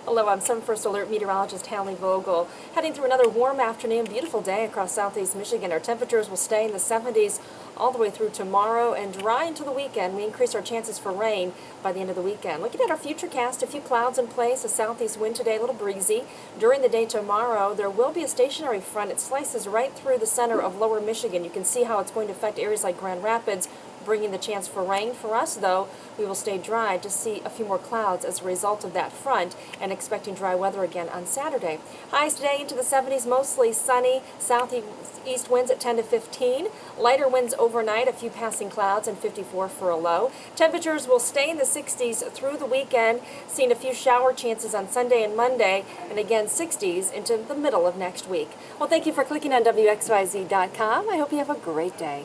Hello, I'm Sun First Alert meteorologist Hallie Vogel. Heading through another warm afternoon, beautiful day across southeast Michigan. Our temperatures will stay in the 70s all the way through tomorrow and dry until the weekend. We increase our chances for rain by the end of the weekend. Looking at our futurecast, a few clouds in place, a southeast wind today, a little breezy. During the day tomorrow, there will be a stationary front. It slices right through the center of lower Michigan. You can see how it's going to affect areas like Grand Rapids, bringing the chance for rain. For us, though, we will stay dry. Just see a few more clouds as a result of that front and expecting dry weather again on Saturday. Highs today into the 70s, mostly sunny, southeast winds at 10 to 15. Lighter winds overnight, a few passing clouds, and 54 for a low. Temperatures will stay in the 60s through the weekend, seeing a few shower chances on Sunday and Monday, and again 60s into the middle of next week. Well, thank you for clicking on WXYZ.com. I hope you have a great day.